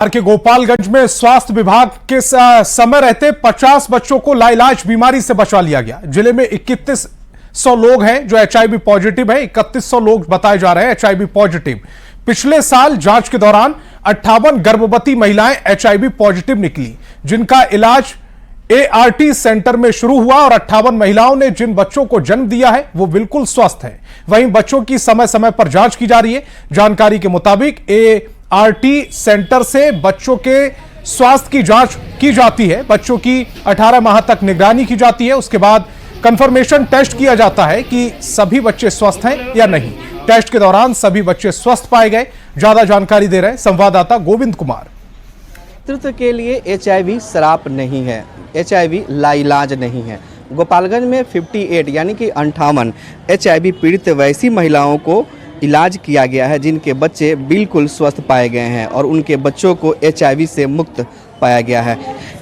के गोपालगंज में स्वास्थ्य विभाग के समय रहते 50 बच्चों को लाइलाज बीमारी से बचा लिया गया। जिले में 3100 लोग हैं जो एचआईवी पॉजिटिव हैं। 3100 लोग बताए जा रहे हैं एचआईवी पॉजिटिव। पिछले साल जांच के दौरान 58 गर्भवती महिलाएं एचआईवी पॉजिटिव निकली, जिनका इलाज एआरटी सेंटर में शुरू हुआ और 58 महिलाओं ने जिन बच्चों को जन्म दिया है वो बिल्कुल स्वस्थ हैं। वहीं बच्चों की समय समय पर जांच की जा रही है। जानकारी के मुताबिक एआरटी सेंटर से बच्चों के स्वास्थ्य की जांच की जाती है। बच्चों की 18 माह तक निगरानी की जाती है। उसके बाद कंफर्मेशन टेस्ट किया जाता है कि सभी बच्चे स्वस्थ हैं या नहीं। टेस्ट के दौरान सभी बच्चे स्वस्थ पाए गए। ज्यादा जानकारी दे रहे हैं संवाददाता गोविंद कुमार। नेतृत्व के लिए एचआईवी श्राप नहीं है, एचआईवी लाइलाज नहीं है। गोपालगंज में 58 यानी कि 58 एचआईवी पीड़ित वैसी महिलाओं को इलाज किया गया है जिनके बच्चे बिल्कुल स्वस्थ पाए गए हैं और उनके बच्चों को एचआईवी से मुक्त पाया गया है।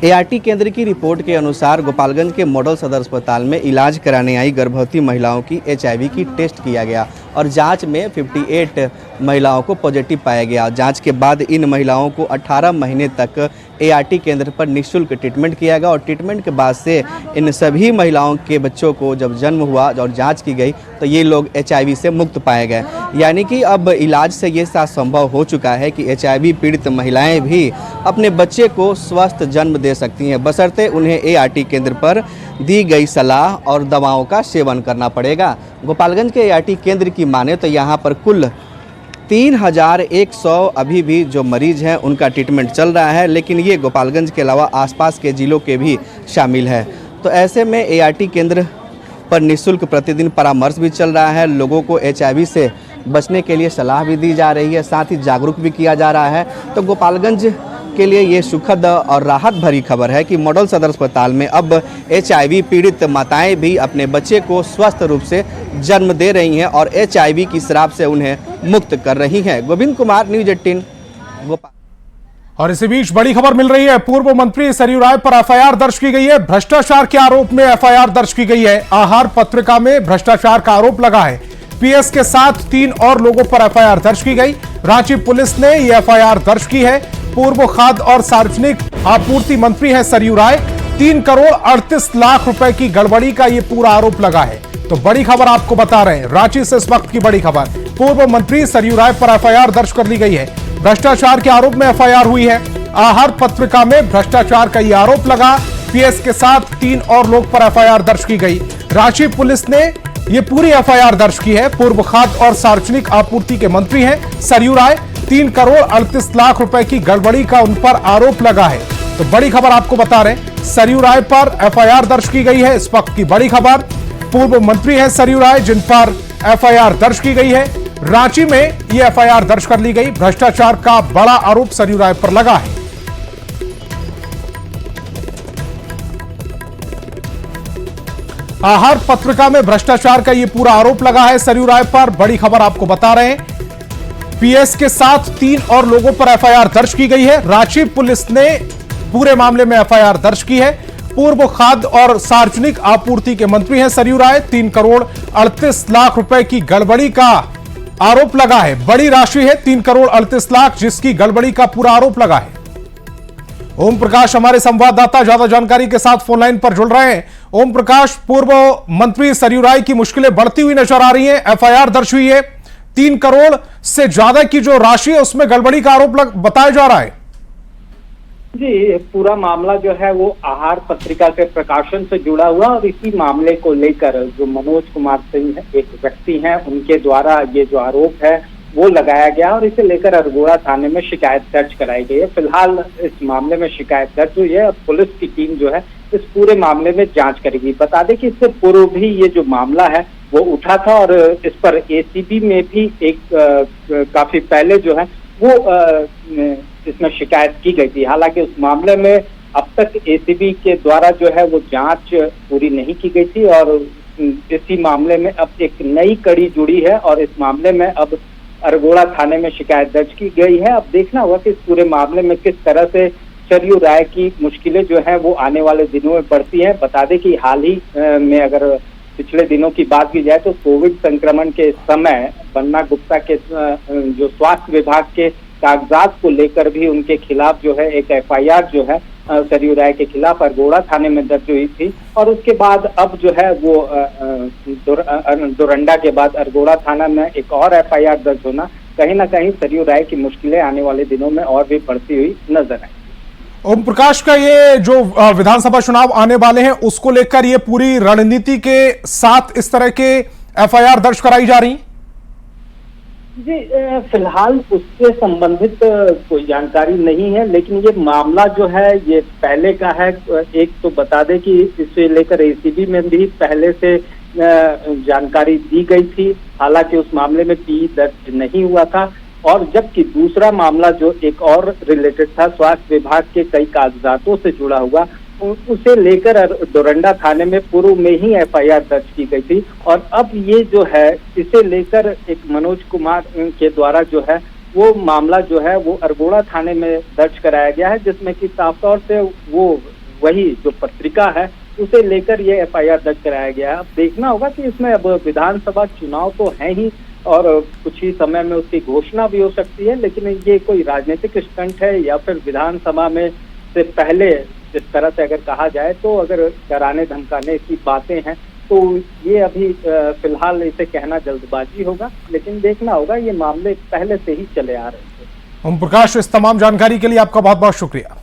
एआरटी केंद्र की रिपोर्ट के अनुसार गोपालगंज के मॉडल सदर अस्पताल में इलाज कराने आई गर्भवती महिलाओं की एचआईवी की टेस्ट किया गया और जांच में 58 महिलाओं को पॉजिटिव पाया गया। जांच के बाद इन महिलाओं को 18 महीने तक एआरटी केंद्र पर निःशुल्क ट्रीटमेंट किया गया और ट्रीटमेंट के बाद से इन सभी महिलाओं के बच्चों को जब जन्म हुआ और जांच की गई तो ये लोग एचआईवी से मुक्त पाए गए। यानी कि अब इलाज से ये साफ संभव हो चुका है कि एचआईवी पीड़ित महिलाएं भी अपने बच्चे को स्वस्थ जन्म दे सकती हैं, बशर्ते उन्हें एआरटी केंद्र पर दी गई सलाह और दवाओं का सेवन करना पड़ेगा। गोपालगंज के एआरटी केंद्र की माने तो यहाँ पर कुल 3100 अभी भी जो मरीज हैं उनका ट्रीटमेंट चल रहा है, लेकिन ये गोपालगंज के अलावा आसपास के जिलों के भी शामिल है। तो ऐसे में एआरटी केंद्र पर निःशुल्क प्रतिदिन परामर्श भी चल रहा है। लोगों को एचआईवी से बचने के लिए सलाह भी दी जा रही है, साथ ही जागरूक भी किया जा रहा है। तो गोपालगंज के लिए ये सुखद और राहत भरी खबर है कि मॉडल सदर अस्पताल में अब एचआईवी पीड़ित माताएं भी अपने बच्चे को स्वस्थ रूप से जन्म दे रही हैं और एचआईवी की श्राप से उन्हें मुक्त कर रही हैं। गोविंद कुमार, न्यूज़ 18 गोपाल। और इसी बीच बड़ी खबर मिल रही है। पूर्व मंत्री सरयू राय पर एफआईआर दर्ज की गई है। भ्रष्टाचार के आरोप में एफआईआर दर्ज की गई है। आहार पत्रिका में भ्रष्टाचार का आरोप लगा है। पीएस के साथ 3 और लोगों पर एफआईआर दर्ज की गई। रांची पुलिस ने यह एफआईआर दर्ज की है। पूर्व खाद्य और सार्वजनिक आपूर्ति मंत्री है सरयू राय। 3 करोड़ 38 लाख रुपए की गड़बड़ी का यह पूरा आरोप लगा है। तो बड़ी खबर आपको बता रहे हैं, रांची से इस वक्त की बड़ी खबर। पूर्व मंत्री सरयू राय पर एफआईआर दर्ज कर ली गई है। भ्रष्टाचार के आरोप में एफआईआर हुई है। आहार पत्रिका में भ्रष्टाचार का यह आरोप लगा। पीएस के साथ 3 और लोग पर एफआईआर दर्ज की गई। रांची पुलिस ने यह पूरी एफआईआर दर्ज की है। पूर्व खाद्य और सार्वजनिक आपूर्ति के मंत्री हैं सरयू राय। 3 करोड़ 38 लाख रुपए की गड़बड़ी का उन पर आरोप लगा है। तो बड़ी खबर आपको बता रहे हैं, सरयू राय पर एफआईआर दर्ज की गई है। इस वक्त की बड़ी खबर, पूर्व मंत्री हैं सरयू राय जिन पर एफआईआर दर्ज की गई है। रांची में यह एफआईआर दर्ज कर ली गई। भ्रष्टाचार का बड़ा आरोप सरयू राय पर लगा है। आहार पत्रिका में भ्रष्टाचार का यह पूरा आरोप लगा है सरयू राय पर। बड़ी खबर आपको बता रहे हैं, पीएस के साथ 3 और लोगों पर एफआईआर दर्ज की गई है। रांची पुलिस ने पूरे मामले में एफआईआर दर्ज की है। पूर्व खाद्य और सार्वजनिक आपूर्ति के मंत्री हैं सरयू राय। 3 करोड़ 38 लाख रुपए की गड़बड़ी का आरोप लगा है। बड़ी राशि है 3 करोड़ 38 लाख, जिसकी गड़बड़ी का पूरा आरोप लगा है। ओम प्रकाश हमारे संवाददाता ज्यादा जानकारी के साथ फोन लाइन पर जुड़ रहे हैं। ओम प्रकाश, पूर्व मंत्री सरयू राय की मुश्किलें बढ़ती हुई नजर आ रही हैं। एफआईआर दर्ज हुई है। 3 करोड़ से ज्यादा की जो राशि है उसमें गड़बड़ी का आरोप बताया जा रहा है। जी, पूरा मामला जो है वो आहार पत्रिका के प्रकाशन से जुड़ा हुआ और इसी मामले को लेकर जो मनोज कुमार सिंह एक व्यक्ति हैं उनके द्वारा ये जो आरोप है वो लगाया गया और इसे लेकर अरगोड़ा थाने में शिकायत दर्ज कराई गई है। फिलहाल इस मामले में शिकायत दर्ज हुई है और पुलिस की टीम जो है इस पूरे मामले में जांच करेगी। बता दें कि इससे पूर्व भी ये जो मामला है वो उठा था और इस पर एसीबी में भी एक काफी पहले जो है वो इसमें शिकायत की गई थी। हालांकि उस मामले में अब तक एसीबी के द्वारा जो है वो जांच पूरी नहीं की गई थी और इसी मामले में अब एक नई कड़ी जुड़ी है और इस मामले में अब अरगोड़ा थाने में शिकायत दर्ज की गई है। अब देखना होगा कि इस पूरे मामले में किस तरह से सरयू राय की मुश्किलें जो है वो आने वाले दिनों में बढ़ती हैं। बता दें कि हाल ही में अगर पिछले दिनों की बात की जाए तो कोविड संक्रमण के समय बन्ना गुप्ता के जो स्वास्थ्य विभाग के कागजात को लेकर भी उनके खिलाफ जो है एक FIR जो है सरयू राय के खिलाफ अरगोड़ा थाने में दर्ज हुई थी। और उसके बाद अब जो है वो डोरंडा के बाद अरगोड़ा थाना में एक और FIR दर्ज होना कहीं ना कहीं सरयू राय की मुश्किलें आने वाले दिनों में और भी बढ़ती हुई नजर आई। ओम प्रकाश का ये जो विधानसभा चुनाव आने वाले हैं उसको लेकर ये पूरी रणनीति के साथ इस तरह के FIR दर्ज कराई जा रही? जी फिलहाल उससे संबंधित कोई जानकारी नहीं है, लेकिन ये मामला जो है ये पहले का है। एक तो बता दें कि इसे लेकर ACB में भी पहले से जानकारी दी गई थी, हालांकि उस मामले में PE दर्ज नहीं हुआ था। और जबकि दूसरा मामला जो एक और रिलेटेड था स्वास्थ्य विभाग के कई कागजातों से जुड़ा हुआ, उसे लेकर डोरंडा थाने में पूर्व में ही FIR दर्ज की गई थी। और अब ये जो है इसे लेकर एक मनोज कुमार के द्वारा जो है वो मामला जो है वो अरगोड़ा थाने में दर्ज कराया गया है, जिसमें कि साफ तौर से वो वही जो पत्रिका है उसे लेकर ये FIR दर्ज कराया गया है। अब देखना होगा कि इसमें अब विधानसभा चुनाव तो है ही और कुछ ही समय में उसकी घोषणा भी हो सकती है, लेकिन ये कोई राजनीतिक स्टंट है या फिर विधानसभा में से पहले जिस तरह से अगर कहा जाए तो अगर डराने धमकाने की बातें हैं तो ये अभी फिलहाल इसे कहना जल्दबाजी होगा, लेकिन देखना होगा। ये मामले पहले से ही चले आ रहे थे। ओम प्रकाश, इस तमाम जानकारी के लिए आपका बहुत बहुत शुक्रिया।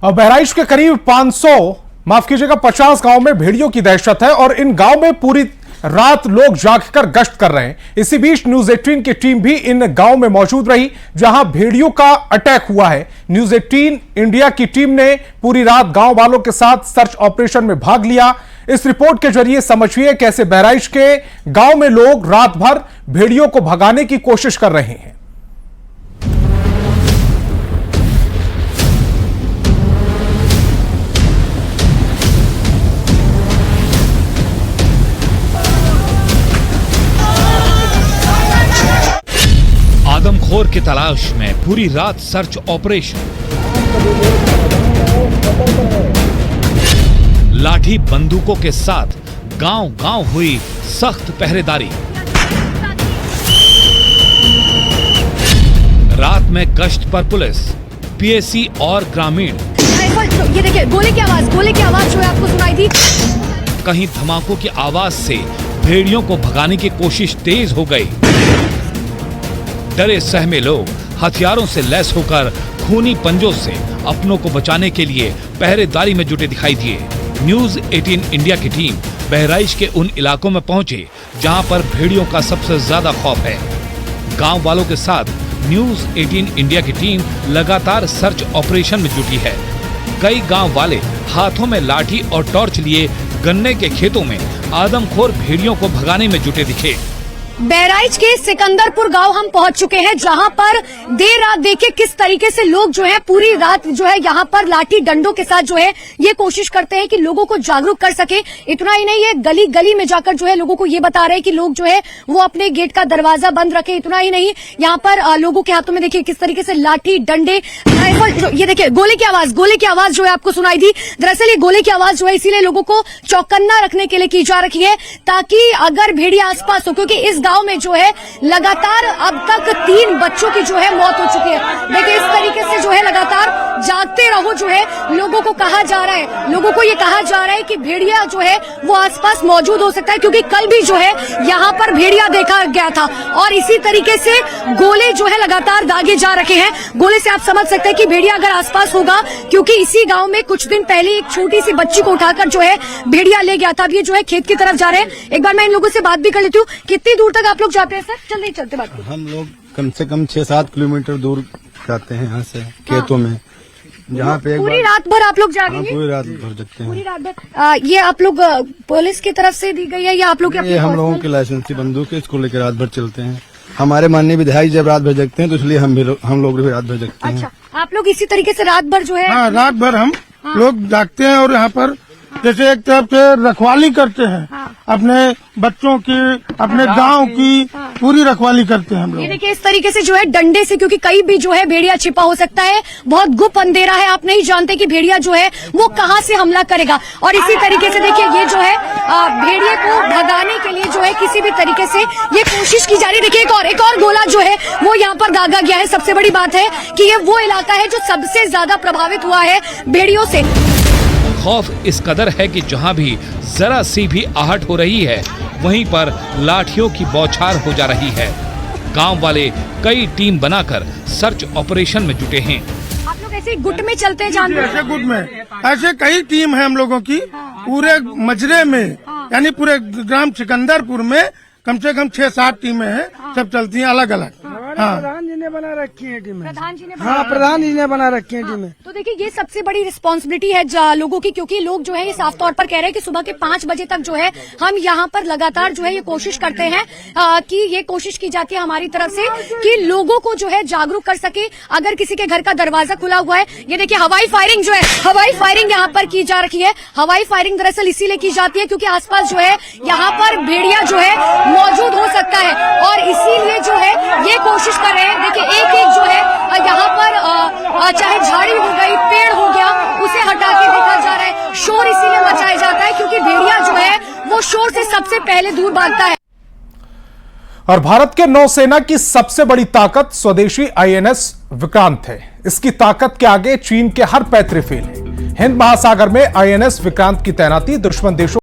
अब बहराइच के करीब 50 गांव में भेड़ियों की दहशत है और इन गांव में पूरी रात लोग जागकर गश्त कर रहे हैं। इसी बीच न्यूज 18 की टीम भी इन गांव में मौजूद रही जहां भेड़ियों का अटैक हुआ है। न्यूज 18 इंडिया की टीम ने पूरी रात गांव वालों के साथ सर्च ऑपरेशन में भाग लिया। इस रिपोर्ट के जरिए समझिए कैसे बहराइच के गांव में लोग रात भर भेड़ियों को भगाने की कोशिश कर रहे हैं। आदमखोर की तलाश में पूरी रात सर्च ऑपरेशन, लाठी बंदूकों के साथ गांव-गांव हुई सख्त पहरेदारी। रात में गश्त पर पुलिस, PSC और ग्रामीण। ये देखिए गोली की आवाज जो है आपको सुनाई दी। कहीं धमाकों की आवाज से भेड़ियों को भगाने की कोशिश तेज हो गई। डरे सहमे लोग हथियारों से लैस होकर खूनी पंजों से अपनों को बचाने के लिए पहरेदारी में जुटे दिखाई दिए। न्यूज 18 इंडिया की टीम बहराइच के उन इलाकों में पहुंचे जहां पर भेड़ियों का सबसे ज्यादा खौफ है। गांव वालों के साथ न्यूज 18 इंडिया की टीम लगातार सर्च ऑपरेशन में जुटी है। कई गांव वाले हाथों में लाठी और टॉर्च लिए गन्ने के खेतों में आदमखोर भेड़ियों को भगाने में जुटे दिखे। बहराइच के सिकंदरपुर गांव हम पहुंच चुके हैं जहां पर देर रात देखिए किस तरीके से लोग जो है पूरी रात जो है यहां पर लाठी डंडों के साथ जो है ये कोशिश करते हैं कि लोगों को जागरूक कर सके। इतना ही नहीं, ये गली गली में जाकर जो है लोगों को ये बता रहे हैं कि लोग जो है वो अपने गेट का दरवाजा बंद रखे। इतना ही नहीं, यहाँ पर लोगों के हाथों में देखिए किस तरीके से लाठी डंडे, ये देखिए गोली की आवाज जो है आपको सुनाई दी। दरअसल ये गोली की आवाज जो है इसीलिए लोगों को चौकन्ना रखने के लिए की जा रही है ताकि अगर भेड़िया आसपास हो, क्योंकि इस गांव में जो है लगातार अब तक 3 बच्चों की जो है मौत हो चुकी है। देखिए इस तरीके से जो है लगातार जागते रहो जो है लोगों को कहा जा रहा है। लोगों को ये कहा जा रहा है कि भेड़िया जो है वो आसपास मौजूद हो सकता है, क्योंकि कल भी जो है यहाँ पर भेड़िया देखा गया था और इसी तरीके से गोले जो है लगातार दागे जा रखे हैं। गोले से आप समझ सकते हैं कि भेड़िया अगर आसपास होगा, क्योंकि इसी गांव में कुछ दिन पहले एक छोटी सी बच्ची को उठाकर जो है भेड़िया ले गया था। अब ये जो है खेत की तरफ जा रहे हैं। एक बार मैं इन लोगों से बात भी कर लेती हूँ। कितनी दूर तक आप लोग जाते हैं सर? जल्दी चलते बात करें। हम लोग कम से कम 6-7 किलोमीटर दूर जाते हैं यहाँ से खेतों में, जहाँ पे पूरी रात भर आप लोग जागेंगे? पूरी रात भर जगते हैं। पूरी रात भर। ये आप लोग पुलिस की तरफ से दी गई है या आप लोग? ये हम लोगों की लाइसेंसी बंदूक है, इसको लेकर रात भर चलते हैं। हमारे माननीय विधायक जब रात भर जगते हैं तो इसलिए हम लोग भी रात भर जगते हैं। अच्छा, आप लोग इसी तरीके से रात भर जो है? हाँ, रात भर हम लोग जागते हैं और यहाँ पर जैसे एक तरफ से रखवाली करते हैं अपने बच्चों की, अपने गांव की पूरी रखवाली करते हैं हम ये लोग। देखिए इस तरीके से जो है डंडे से, क्योंकि कहीं भी जो है भेड़िया छिपा हो सकता है, बहुत गुप्त अंधेरा है, आप नहीं जानते कि भेड़िया जो है वो कहां से हमला करेगा। और इसी तरीके से देखिए ये जो है भेड़िए को भगाने के लिए जो है किसी भी तरीके से ये कोशिश की जा रही है। देखिए एक और गोला जो है वो यहाँ पर दागा गया है। सबसे बड़ी बात है कि ये वो इलाका है जो सबसे ज्यादा प्रभावित हुआ है भेड़ियों से। खौफ इस कदर है कि जहां भी जरा सी भी आहट हो रही है वहीं पर लाठियों की बौछार हो जा रही है। गांव वाले कई टीम बनाकर सर्च ऑपरेशन में जुटे हैं। आप लोग ऐसे गुट में चलते हैं जानते ऐसे गुट में ऐसे कई टीम है हम लोगों की, पूरे मजरे में यानी पूरे ग्राम सिकंदरपुर में कम से कम 6-7 टीमें हैं, सब चलती हैं अलग अलग। हाँ, प्रधान जी ने बना रखी है टीमें। प्रधान जी ने हाँ, प्रधान जी ने बना रखी है टीमें। तो देखिए ये सबसे बड़ी रिस्पॉन्सिबिलिटी है लोगों की, क्योंकि लोग जो है ये साफ तौर पर कह रहे हैं कि सुबह के 5 बजे तक जो है हम यहाँ पर लगातार जो है ये कोशिश करते हैं कि ये कोशिश की जाती है हमारी तरफ से कि लोगों को जो है जागरूक कर सके। अगर किसी के घर का दरवाजा खुला हुआ है, ये देखिए हवाई फायरिंग जो है, हवाई फायरिंग यहाँ पर की जा रही है। हवाई फायरिंग दरअसल इसीलिए की जाती है क्योंकि आसपास जो है यहाँ पर भेड़िया जो है मौजूद हो सकता है, और इसीलिए जो है ये कोशिश कर रहे हैं। देखिए एक जो है यहाँ पर चाहे झाड़ी हो गई, पेड़ हो गया, उसे हटा के देखा जा रहा है। शोर इसीलिए मचाया जाता है क्योंकि भेड़िया जो है वो शोर से सबसे पहले दूर भागता है। और भारत के नौसेना की सबसे बड़ी ताकत स्वदेशी INS विक्रांत है। इसकी ताकत के आगे चीन के हर पैतरे फेल है। हिंद महासागर में INS विक्रांत की तैनाती दुश्मन देशों